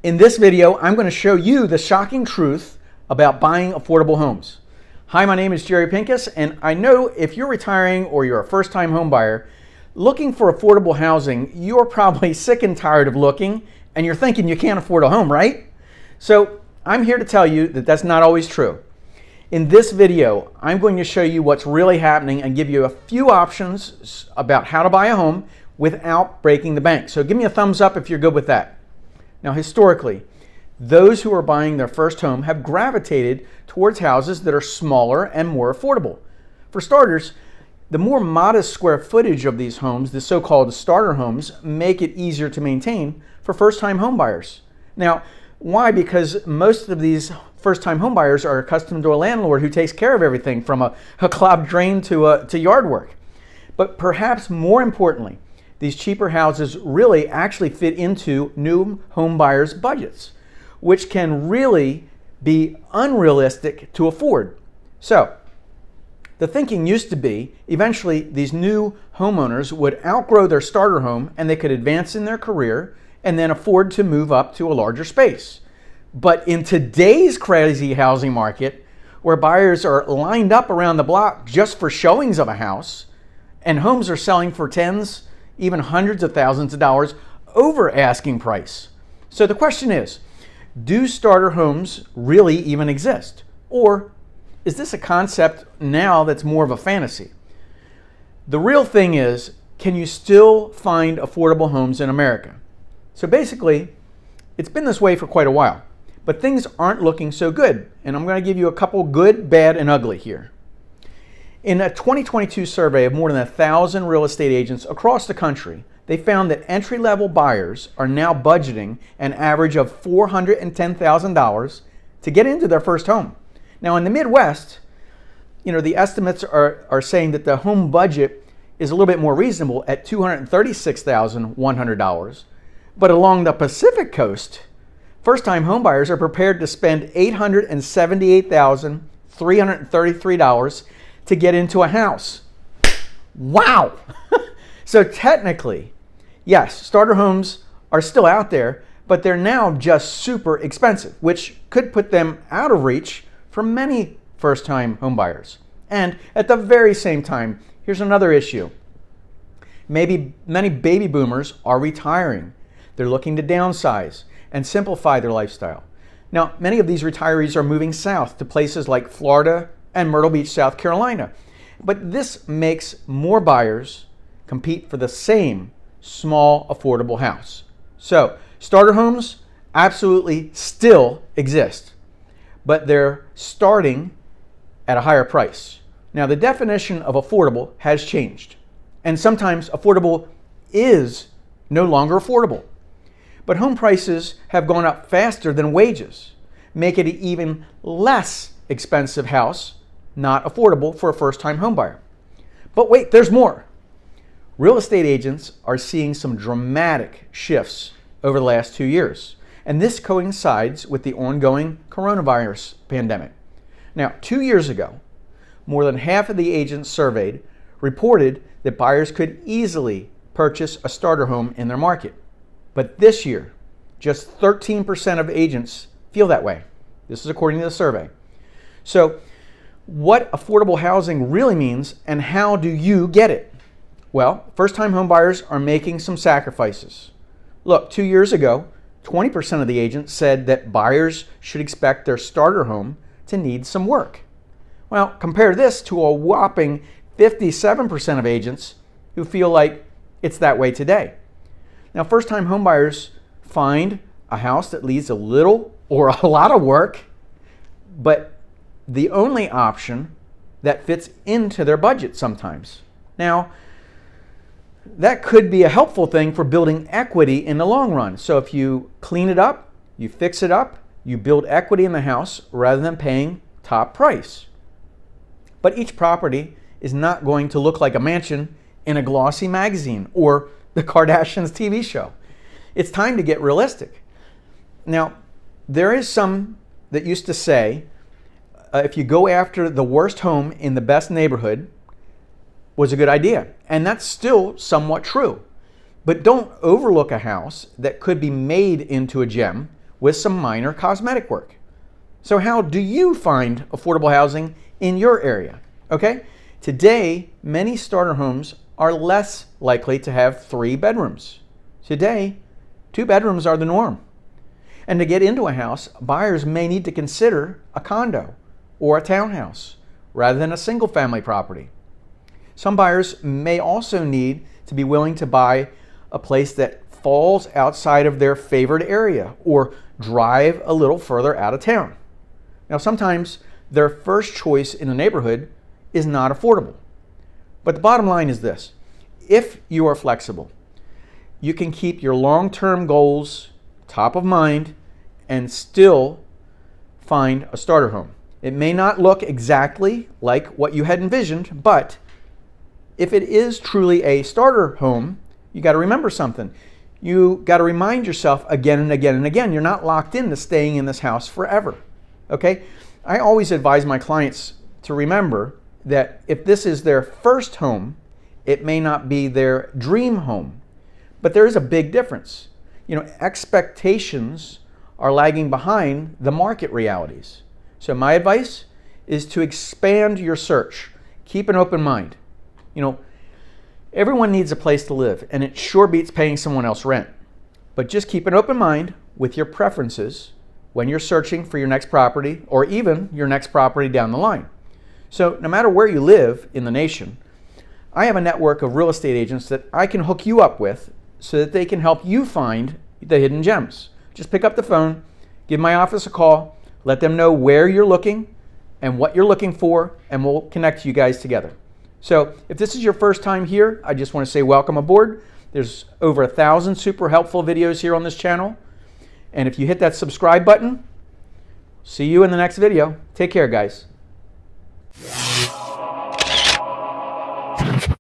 In this video, I'm going to show you the shocking truth about buying affordable homes. Hi, my name is Jerry Pinkas, and I know if you're retiring or you're a first-time home buyer, looking for affordable housing, you're probably sick and tired of looking, and you're thinking you can't afford a home, right? So I'm here to tell you that that's not always true. In this video, I'm going to show you what's really happening and give you a few options about how to buy a home without breaking the bank. So give me a thumbs up if you're good with that. Now, historically, those who are buying their first home have gravitated towards houses that are smaller and more affordable. For starters, the more modest square footage of these homes, the so-called starter homes, make it easier to maintain for first-time home buyers. Now, why? Because most of these first-time home buyers are accustomed to a landlord who takes care of everything from a clogged drain to yard work. But perhaps more importantly, these cheaper houses really actually fit into new home buyers' budgets, which can really be unrealistic to afford. So, the thinking used to be eventually these new homeowners would outgrow their starter home and they could advance in their career and then afford to move up to a larger space. But in today's crazy housing market, where buyers are lined up around the block just for showings of a house, and homes are selling for tens, even hundreds of thousands of dollars over asking price. So the question is, do starter homes really even exist? Or is this a concept now that's more of a fantasy? The real thing is, can you still find affordable homes in America? So basically, it's been this way for quite a while, but things aren't looking so good. And I'm going to give you a couple good, bad, and ugly here. In a 2022 survey of more than 1,000 real estate agents across the country, they found that entry-level buyers are now budgeting an average of $410,000 to get into their first home. Now in the Midwest, the estimates are saying that the home budget is a little bit more reasonable at $236,100. But along the Pacific Coast, first-time home buyers are prepared to spend $878,333 to get into a house. Wow! So technically, yes, starter homes are still out there, but they're now just super expensive, which could put them out of reach for many first-time home buyers. And at the very same time, here's another issue. Maybe many baby boomers are retiring. They're looking to downsize and simplify their lifestyle. Now, many of these retirees are moving south to places like Florida and Myrtle Beach, South Carolina. But this makes more buyers compete for the same small, affordable house. So, starter homes absolutely still exist, but they're starting at a higher price. Now, the definition of affordable has changed, and sometimes affordable is no longer affordable. But home prices have gone up faster than wages, making it an even less expensive house not affordable for a first-time homebuyer. But wait, there's more. Real estate agents are seeing some dramatic shifts over the last 2 years, and this coincides with the ongoing coronavirus pandemic. Now, 2 years ago, more than half of the agents surveyed reported that buyers could easily purchase a starter home in their market. But this year, just 13% of agents feel that way. This is according to the survey. So, what affordable housing really means and how do you get it? Well, first-time home buyers are making some sacrifices. Look, 2 years ago, 20% of the agents said that buyers should expect their starter home to need some work. Well, compare this to a whopping 57% of agents who feel like it's that way today. Now, first-time home buyers find a house that needs a little or a lot of work, but the only option that fits into their budget sometimes. Now, that could be a helpful thing for building equity in the long run. So if you clean it up, you fix it up, you build equity in the house rather than paying top price. But each property is not going to look like a mansion in a glossy magazine or the Kardashians TV show. It's time to get realistic. Now, there is some that used to say, if you go after the worst home in the best neighborhood, was a good idea. And that's still somewhat true. But don't overlook a house that could be made into a gem with some minor cosmetic work. So how do you find affordable housing in your area? Okay, today many starter homes are less likely to have 3 bedrooms. Today, 2 bedrooms are the norm. And to get into a house, buyers may need to consider a condo or a townhouse rather than a single family property. Some buyers may also need to be willing to buy a place that falls outside of their favored area or drive a little further out of town. Now, sometimes their first choice in the neighborhood is not affordable. But the bottom line is this: if you are flexible, you can keep your long-term goals top of mind and still find a starter home. It may not look exactly like what you had envisioned, but if it is truly a starter home, you got to remember something. You got to remind yourself again and again and again, you're not locked into staying in this house forever. Okay? I always advise my clients to remember that if this is their first home, it may not be their dream home. But there is a big difference. You know, expectations are lagging behind the market realities. So my advice is to expand your search. Keep an open mind. You know, everyone needs a place to live, and it sure beats paying someone else rent. But just keep an open mind with your preferences when you're searching for your next property or even your next property down the line. So no matter where you live in the nation, I have a network of real estate agents that I can hook you up with so that they can help you find the hidden gems. Just pick up the phone, give my office a call, let them know where you're looking and what you're looking for, and we'll connect you guys together. So if this is your first time here, I just want to say welcome aboard. There's over 1,000 super helpful videos here on this channel. And if you hit that subscribe button, see you in the next video. Take care, guys.